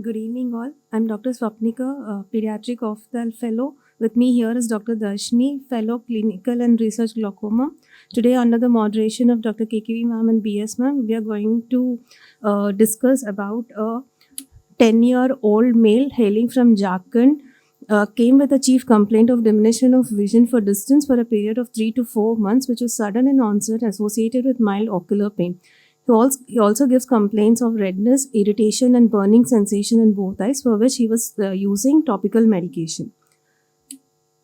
Good evening, all. I'm Dr. Swapnika, Pediatric Ophthalm Fellow. With me here is Dr. Dharshini, Fellow Clinical and Research Glaucoma. Today, under the moderation of Dr. KKV ma'am and BS ma'am, we are going to discuss about a 10-year-old male hailing from Jharkhand. Came with a chief complaint of diminution of vision for distance for a period of 3 to 4 months, which was sudden in onset associated with mild ocular pain. He also gives complaints of redness, irritation, and burning sensation in both eyes, for which he was using topical medication.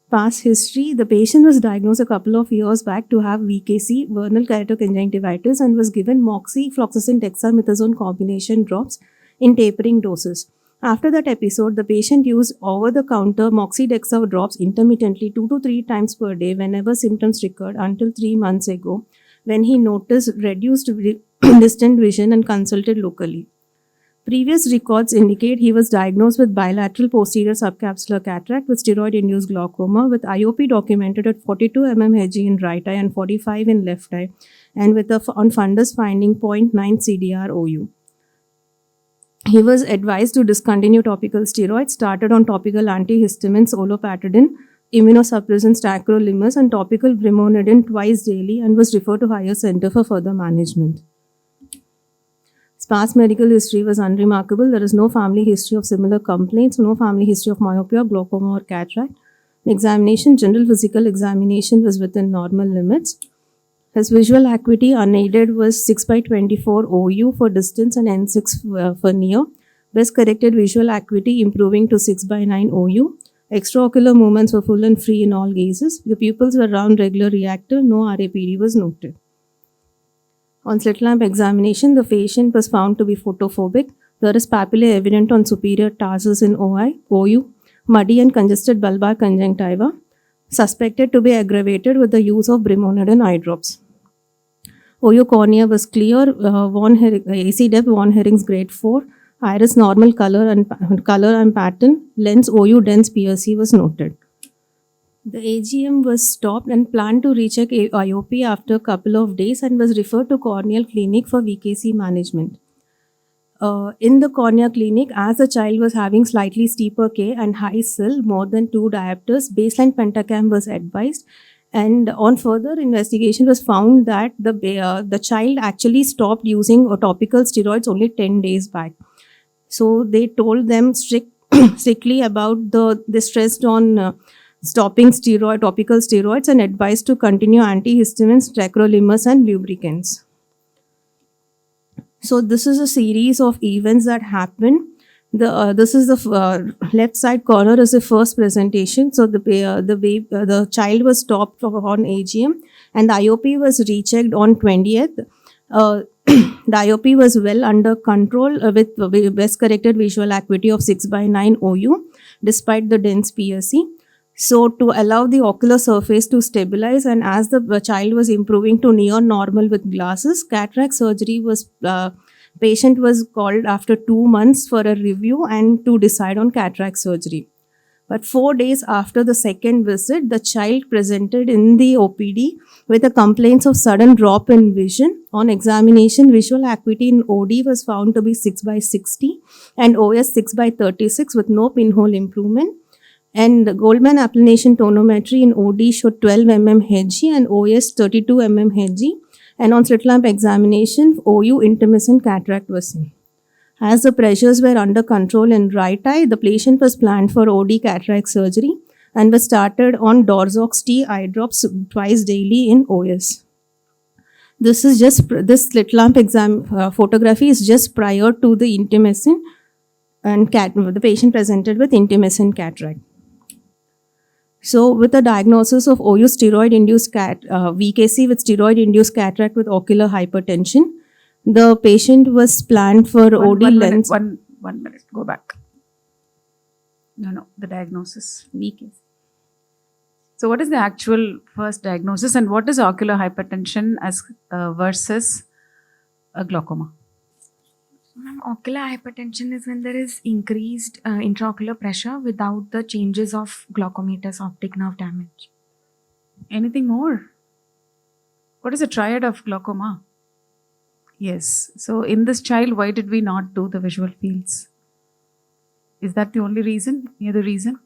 Past history: the patient was diagnosed a couple of years back to have VKC, vernal keratoconjunctivitis, and was given moxifloxacin dexamethasone combination drops in tapering doses. After that episode, the patient used over-the-counter moxidexa drops intermittently 2 to 3 times per day whenever symptoms recurred until 3 months ago, when he noticed reduced distant vision and consulted locally. Previous records indicate he was diagnosed with bilateral posterior subcapsular cataract with steroid-induced glaucoma, with IOP documented at 42 mm Hg in right eye and 45 in left eye, and with on fundus finding 0.9 CDR OU. He was advised to discontinue topical steroids, started on topical antihistamines olopatadine, immunosuppressants tacrolimus, and topical brimonidine twice daily, and was referred to higher center for further management. His past medical history was unremarkable. There is no family history of similar complaints, no family history of myopia, glaucoma, or cataract. The examination, general physical examination, was within normal limits. His visual acuity unaided was 6/24 OU for distance and N6 for near. Best corrected visual acuity improving to 6/9 OU. Extraocular movements were full and free in all gazes. The pupils were round, regular, reactive. No RAPD was noted. On slit lamp examination, the patient was found to be photophobic. There is papillae evident on superior tarsus in OU, muddy and congested bulbar conjunctiva, suspected to be aggravated with the use of brimonidine eye drops. OU cornea was clear, AC depth Von Herring's grade 4, iris normal color and pattern, lens OU dense PRC was noted. The AGM was stopped and planned to recheck IOP after a couple of days and was referred to corneal clinic for VKC management. In the cornea clinic, as the child was having slightly steeper K and high SIL, more than 2 diopters, baseline pentacam was advised, and on further investigation was found that the child actually stopped using topical steroids only 10 days back. So they told them strictly about they stressed on stopping topical steroids and advised to continue antihistamines, tacrolimus, and lubricants. So this is a series of events that happen. This is the left side corner is the first presentation. So the child was stopped on AGM and the IOP was rechecked on 20th. The IOP was well under control with best corrected visual acuity of 6/9 OU despite the dense PSC. So to allow the ocular surface to stabilize, and as the child was improving to near normal with glasses, cataract surgery was patient was called after 2 months for a review and to decide on cataract surgery. But 4 days after the second visit, the child presented in the OPD with a complaints of sudden drop in vision. On examination, visual acuity in OD was found to be 6/60 and OS 6/36 with no pinhole improvement. And the Goldman applanation tonometry in OD showed 12 mm Hg and OS 32 mm Hg. And on slit lamp examination, OU intermittent cataract was seen. As the pressures were under control in right eye, the patient was planned for OD cataract surgery and was started on Dorzox T eye drops twice daily in OS. This slit lamp photography is just prior to the intumescent, and the patient presented with intumescent cataract. So with the diagnosis of OU steroid-induced VKC with steroid-induced cataract with ocular hypertension, the patient was planned for OD lens. One minute, go back. No, the diagnosis. VKC. So what is the actual first diagnosis and what is ocular hypertension as versus a glaucoma? Ocular hypertension is when there is increased intraocular pressure without the changes of glaucomatous optic nerve damage. Anything more? What is the triad of glaucoma? Yes. So in this child, why did we not do the visual fields? Is that the only reason? Any other reason?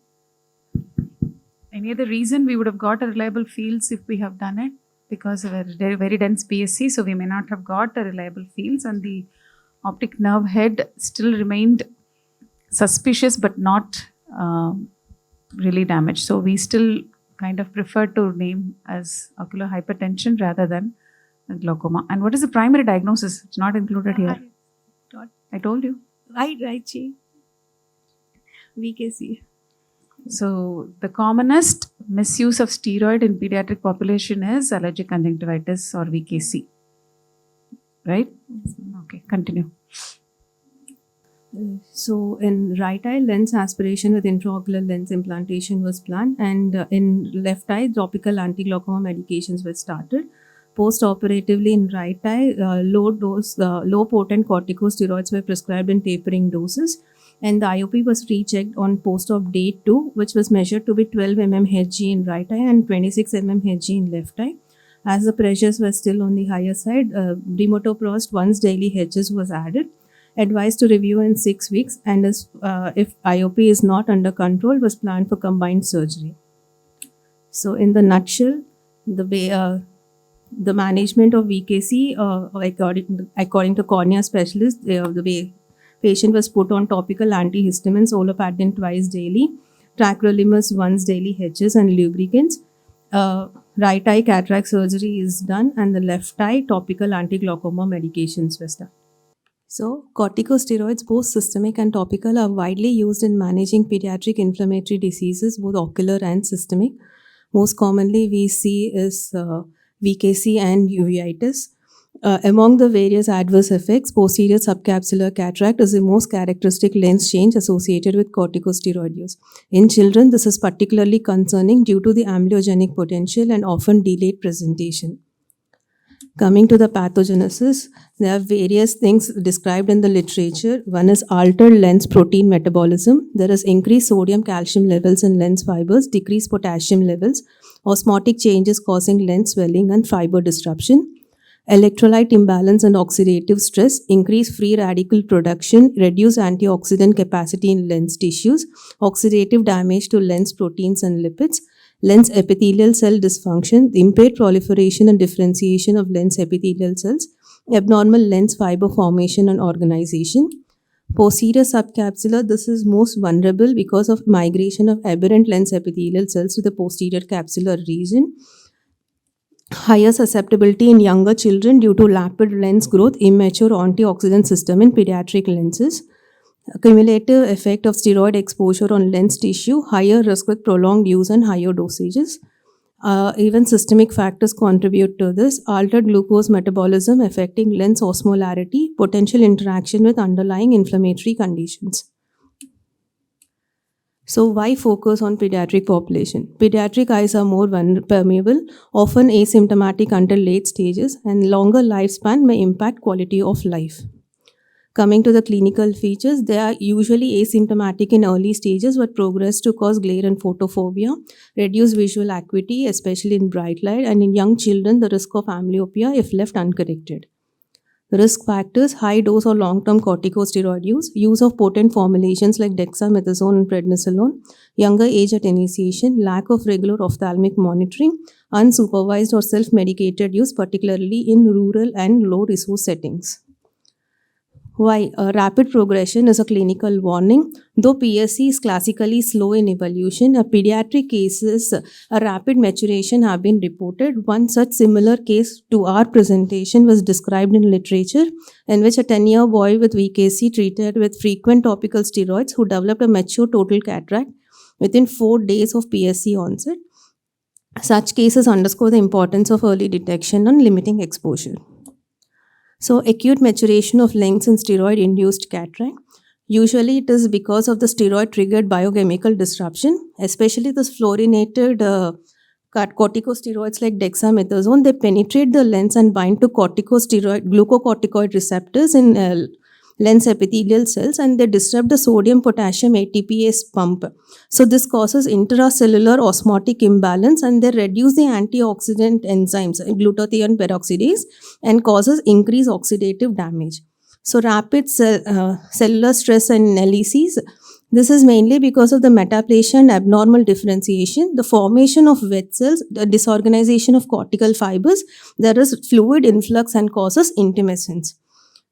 Any other reason we would have got a reliable fields if we have done it? Because of a very, very dense PSC, so we may not have got a reliable fields, and the optic nerve head still remained suspicious but not really damaged. So we still kind of prefer to name as ocular hypertension rather than glaucoma. And what is the primary diagnosis? It's not included here. I told you. Right, Chi. VKC. So the commonest misuse of steroid in pediatric population is allergic conjunctivitis or VKC. Right? Okay, continue. So in right eye, lens aspiration with intraocular lens implantation was planned, and in left eye, topical anti-glaucoma medications were started. Post-operatively in right eye, low potent corticosteroids were prescribed in tapering doses, and the IOP was rechecked on post-op day 2, which was measured to be 12 mm Hg in right eye and 26 mm Hg in left eye. As the pressures were still on the higher side, Dematoprost once daily Hgs was added. Advised to review in 6 weeks, and if IOP is not under control, was planned for combined surgery. So in the nutshell, the way the management of VKC, according to cornea specialists, the way patient was put on topical antihistamines, olopatadine twice daily, tacrolimus once daily Hs and lubricants. Right eye cataract surgery is done, and the left eye topical anti-glaucoma medications were done. So, corticosteroids, both systemic and topical, are widely used in managing pediatric inflammatory diseases, both ocular and systemic. Most commonly, we see is VKC and uveitis. Among the various adverse effects, posterior subcapsular cataract is the most characteristic lens change associated with corticosteroid use. In children, this is particularly concerning due to the amyloidogenic potential and often delayed presentation. Coming to the pathogenesis, there are various things described in the literature. One is altered lens protein metabolism. There is increased sodium calcium levels in lens fibers, decreased potassium levels, osmotic changes causing lens swelling and fiber disruption. Electrolyte imbalance and oxidative stress, increased free radical production, reduced antioxidant capacity in lens tissues, oxidative damage to lens proteins and lipids, lens epithelial cell dysfunction, impaired proliferation and differentiation of lens epithelial cells, abnormal lens fiber formation and organization. Posterior subcapsular, this is most vulnerable because of migration of aberrant lens epithelial cells to the posterior capsular region. Higher susceptibility in younger children due to rapid lens growth, immature antioxidant system in pediatric lenses. A cumulative effect of steroid exposure on lens tissue, higher risk with prolonged use and higher dosages. Even systemic factors contribute to this. Altered glucose metabolism affecting lens osmolarity, potential interaction with underlying inflammatory conditions. So why focus on pediatric population? Pediatric eyes are more permeable, often asymptomatic until late stages, and longer lifespan may impact quality of life. Coming to the clinical features, they are usually asymptomatic in early stages but progress to cause glare and photophobia, reduce visual acuity, especially in bright light, and in young children, the risk of amblyopia if left uncorrected. Risk factors: high dose or long-term corticosteroid use of potent formulations like dexamethasone and prednisolone, younger age at initiation, lack of regular ophthalmic monitoring, unsupervised or self-medicated use, particularly in rural and low-resource settings. Why? Rapid progression is a clinical warning. Though PSC is classically slow in evolution, pediatric cases, a rapid maturation have been reported. One such similar case to our presentation was described in literature, in which a 10-year boy with VKC treated with frequent topical steroids who developed a mature total cataract within 4 days of PSC onset. Such cases underscore the importance of early detection and limiting exposure. So, acute maturation of lens in steroid-induced cataract. Usually, it is because of the steroid-triggered biochemical disruption, especially the fluorinated corticosteroids like dexamethasone. They penetrate the lens and bind to glucocorticoid receptors in lens epithelial cells, and they disrupt the sodium-potassium ATPase pump. So this causes intracellular osmotic imbalance, and they reduce the antioxidant enzymes, glutathione peroxidase, and causes increased oxidative damage. So rapid cellular stress and LECs, This is mainly because of the metaplasia and abnormal differentiation, the formation of wet cells, the disorganization of cortical fibers. There is fluid influx and causes intumescence.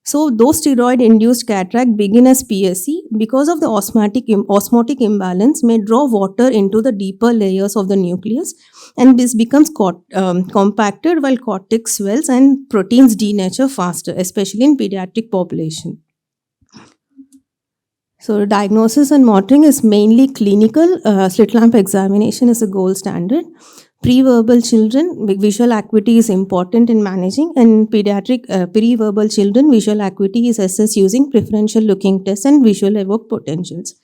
So those steroid-induced cataract begin as PSC because of the osmotic imbalance may draw water into the deeper layers of the nucleus, and this becomes compacted while cortex swells and proteins denature faster, especially in pediatric population. So diagnosis and monitoring is mainly clinical. Slit lamp examination is a gold standard. Pre-verbal children, visual acuity is important in managing, and pediatric pre-verbal children, visual acuity is assessed using preferential looking tests and visual evoke potentials.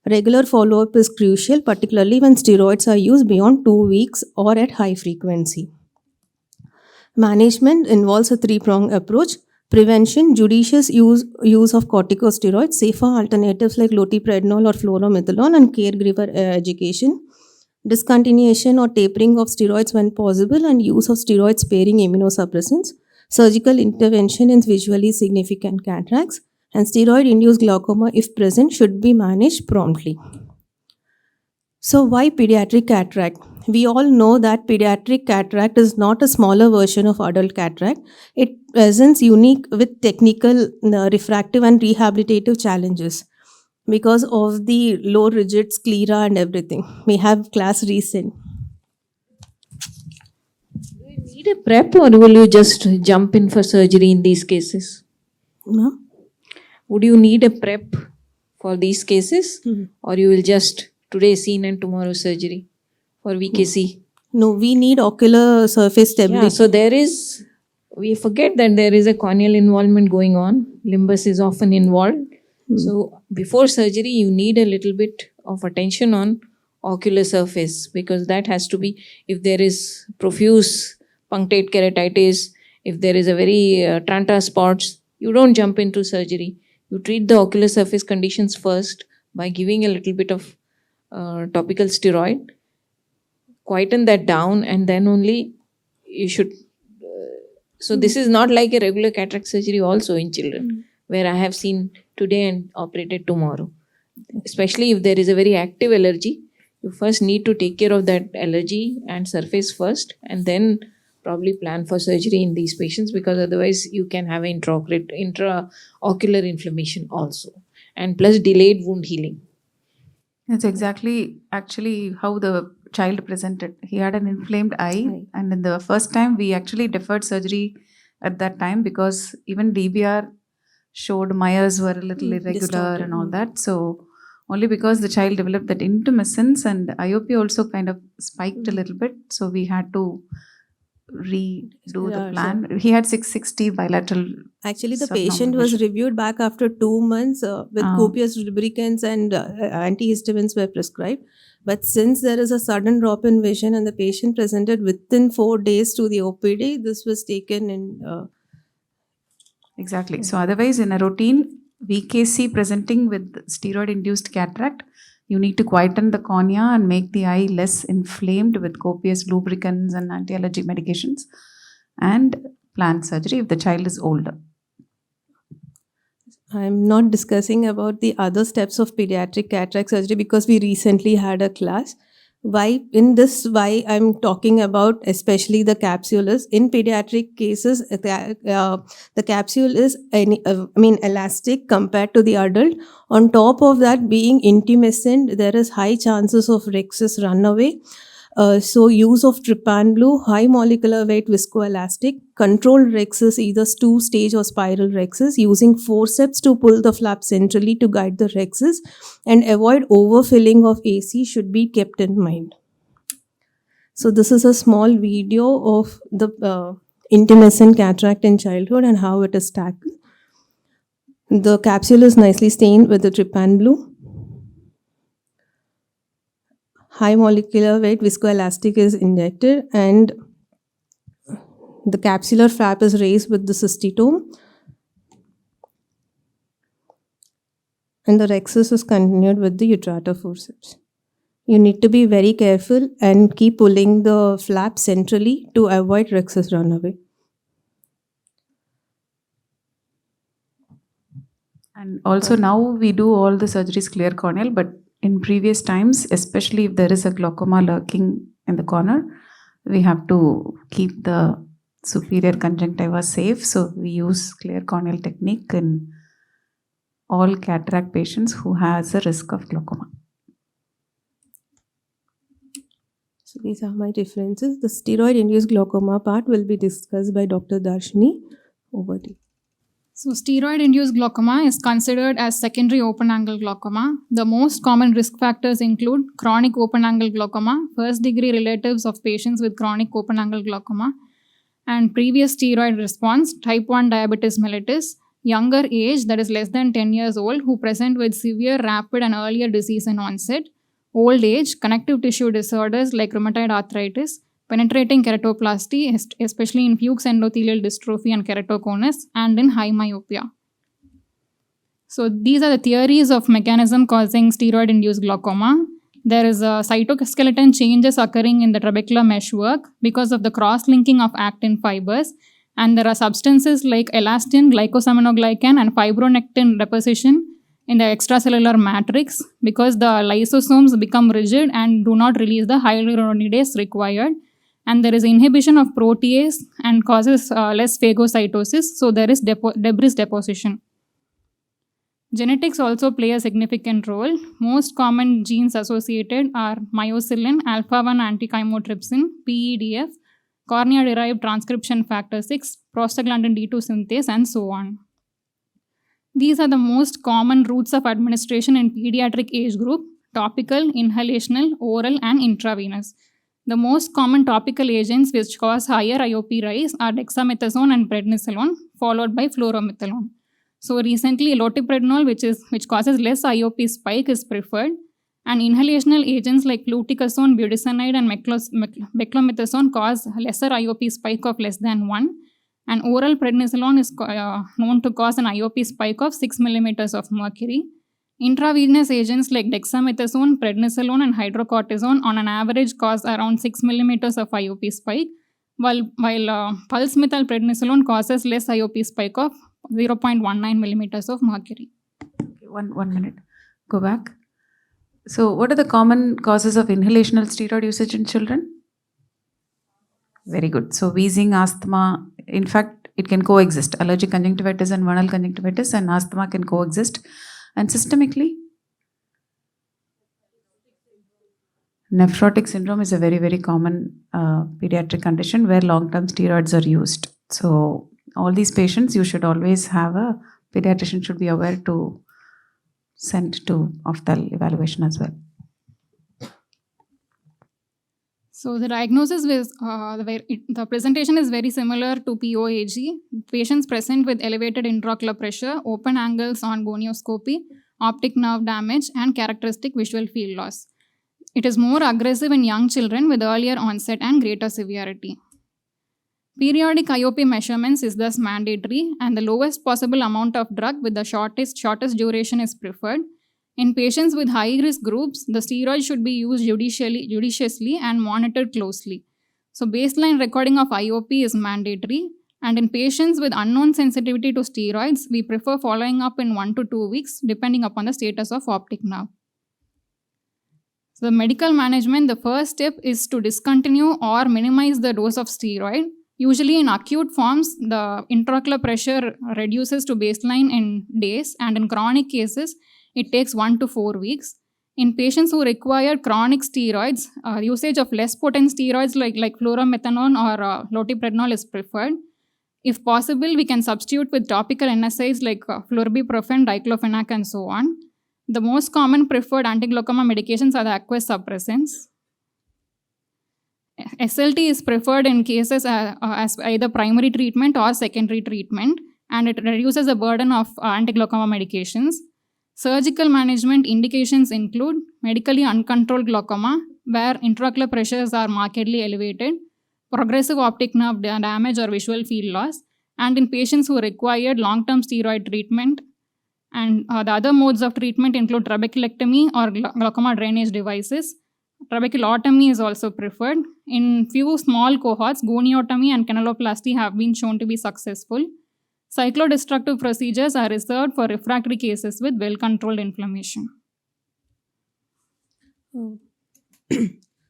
Regular follow-up is crucial, particularly when steroids are used beyond 2 weeks or at high frequency. Management involves a three-pronged approach. Prevention, judicious use of corticosteroids, safer alternatives like loteprednol or fluoromethalone, and caregiver education. Discontinuation or tapering of steroids when possible, and use of steroid-sparing immunosuppressants. Surgical intervention in visually significant cataracts, and steroid-induced glaucoma, if present, should be managed promptly. So why pediatric cataract? We all know that pediatric cataract is not a smaller version of adult cataract. It presents unique with technical, refractive and rehabilitative challenges because of the low rigid sclera and everything. We have class recent. Do you need a prep, or will you just jump in for surgery in these cases? No? Would you need a prep for these cases, Mhm. or you will just today seen and tomorrow surgery for VKC? No, we need ocular surface stability. Yeah, so we forget that there is a corneal involvement going on. Limbus is often involved. So before surgery, you need a little bit of attention on ocular surface, because that has to be, if there is profuse punctate keratitis, if there is a very tranta spots, you don't jump into surgery. You treat the ocular surface conditions first by giving a little bit of topical steroid, quieten that down, and then only you should. So this is not like a regular cataract surgery also in children, where I have seen today and operated tomorrow. Especially if there is a very active allergy, you first need to take care of that allergy and surface first, and then probably plan for surgery in these patients, because otherwise you can have intraocular inflammation also, and plus delayed wound healing. That's exactly actually how the child presented. He had an inflamed eye, and in the first time we actually deferred surgery at that time because even DBR showed Myers were a little irregular Distorted. and all that. So only because the child developed that intumescence, and IOP also kind of spiked a little bit, so we had to redo the Yeah, plan. He had 660 bilateral. Actually, the subnormal patient was vision. reviewed back after 2 months with copious lubricants and antihistamines were prescribed. But since there is a sudden drop in vision and the patient presented within 4 days to the OPD, this was taken in. Exactly. So otherwise, in a routine VKC presenting with steroid-induced cataract, you need to quieten the cornea and make the eye less inflamed with copious lubricants and anti-allergic medications, and plan surgery if the child is older. I'm not discussing about the other steps of pediatric cataract surgery because we recently had a class. Why I'm talking about especially the capsule is in pediatric cases, the capsule is elastic compared to the adult. On top of that, being intumescent, there is high chances of rhexis runaway. So use of trypan blue, high molecular weight viscoelastic, controlled rhexis, either two-stage or spiral rhexis, using forceps to pull the flap centrally to guide the rhexis, and avoid overfilling of AC should be kept in mind. So this is a small video of the intumescent cataract in childhood and how it is tackled. The capsule is nicely stained with the trypan blue. High molecular weight viscoelastic is injected and the capsular flap is raised with the cystitome and the rhexis is continued with the utrator forceps. You need to be very careful and keep pulling the flap centrally to avoid rhexis runaway. And also now we do all the surgeries clear corneal, but in previous times, especially if there is a glaucoma lurking in the corner, we have to keep the superior conjunctiva safe. So we use clear corneal technique in all cataract patients who has a risk of glaucoma. So these are my differences. The steroid-induced glaucoma part will be discussed by Dr. Dharshini. Over to you. So, steroid-induced glaucoma is considered as secondary open-angle glaucoma. The most common risk factors include chronic open-angle glaucoma, first-degree relatives of patients with chronic open-angle glaucoma, and previous steroid response, type 1 diabetes mellitus, younger age, that is less than 10 years old, who present with severe, rapid, and earlier disease in onset, old age, connective tissue disorders like rheumatoid arthritis, penetrating keratoplasty, especially in Fuchs endothelial dystrophy and keratoconus, and in high myopia. So these are the theories of mechanism causing steroid-induced glaucoma. There is a cytoskeleton changes occurring in the trabecular meshwork because of the cross-linking of actin fibers, and there are substances like elastin, glycosaminoglycan, and fibronectin deposition in the extracellular matrix because the lysosomes become rigid and do not release the hyaluronidase required. And there is inhibition of protease and causes less phagocytosis, so there is debris deposition. Genetics also play a significant role. Most common genes associated are myocillin, alpha-1 antichymotrypsin, PEDF, cornea-derived transcription factor 6, prostaglandin D2 synthase, and so on. These are the most common routes of administration in pediatric age group: topical, inhalational, oral, and intravenous. The most common topical agents which cause higher IOP rise are dexamethasone and prednisolone, followed by fluoromethalone. So recently, loteprednol, which causes less IOP spike, is preferred, and inhalational agents like fluticasone, budesonide, and beclomethasone cause lesser IOP spike of less than 1, and oral prednisolone is known to cause an IOP spike of 6 millimeters of mercury. Intravenous agents like dexamethasone, prednisolone, and hydrocortisone on an average cause around 6 millimeters of IOP spike, while pulse methylprednisolone causes less IOP spike of 0.19 millimeters of mercury. Okay, one minute. Go back. So what are the common causes of inhalational steroid usage in children? Very good. So wheezing, asthma, in fact, it can coexist. Allergic conjunctivitis and vernal conjunctivitis and asthma can coexist. And systemically, nephrotic syndrome is a very, very common pediatric condition where long-term steroids are used. So all these patients, you should always have a pediatrician should be aware to send to opthal evaluation as well. So the diagnosis with the presentation is very similar to POAG. Patients present with elevated intraocular pressure, open angles on gonioscopy, optic nerve damage, and characteristic visual field loss. It is more aggressive in young children with earlier onset and greater severity. Periodic IOP measurements is thus mandatory, and the lowest possible amount of drug with the shortest duration is preferred. In patients with high-risk groups, the steroid should be used judiciously and monitored closely. So baseline recording of IOP is mandatory, and in patients with unknown sensitivity to steroids, we prefer following up in 1 to 2 weeks depending upon the status of optic nerve. So the medical management, the first step is to discontinue or minimize the dose of steroid. Usually in acute forms, the intraocular pressure reduces to baseline in days, and in chronic cases, it takes 1 to 4 weeks. In patients who require chronic steroids, usage of less potent steroids like fluoromethanol or loteprednol is preferred. If possible, we can substitute with topical NSAIDs like flurbiprofen, diclofenac, and so on. The most common preferred anti-glaucoma medications are the aqueous suppressants. SLT is preferred in cases as either primary treatment or secondary treatment, and it reduces the burden of anti-glaucoma medications. Surgical management indications include medically uncontrolled glaucoma, where intraocular pressures are markedly elevated, progressive optic nerve damage or visual field loss, and in patients who required long-term steroid treatment. And the other modes of treatment include trabeculectomy or glaucoma drainage devices. Trabeculotomy is also preferred. In few small cohorts, goniotomy and canaloplasty have been shown to be successful. Cyclodestructive procedures are reserved for refractory cases with well-controlled inflammation.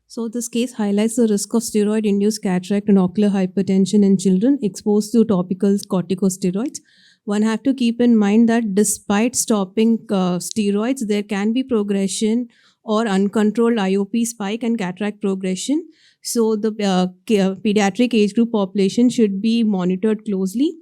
So this case highlights the risk of steroid-induced cataract and ocular hypertension in children exposed to topical corticosteroids. One have to keep in mind that despite stopping steroids, there can be progression or uncontrolled IOP spike and cataract progression. So the pediatric age group population should be monitored closely.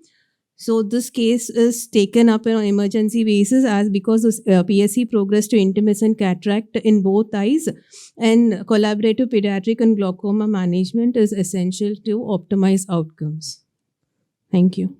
So this case is taken up on an emergency basis as because PSC progressed to intermittent cataract in both eyes, and collaborative pediatric and glaucoma management is essential to optimize outcomes. Thank you.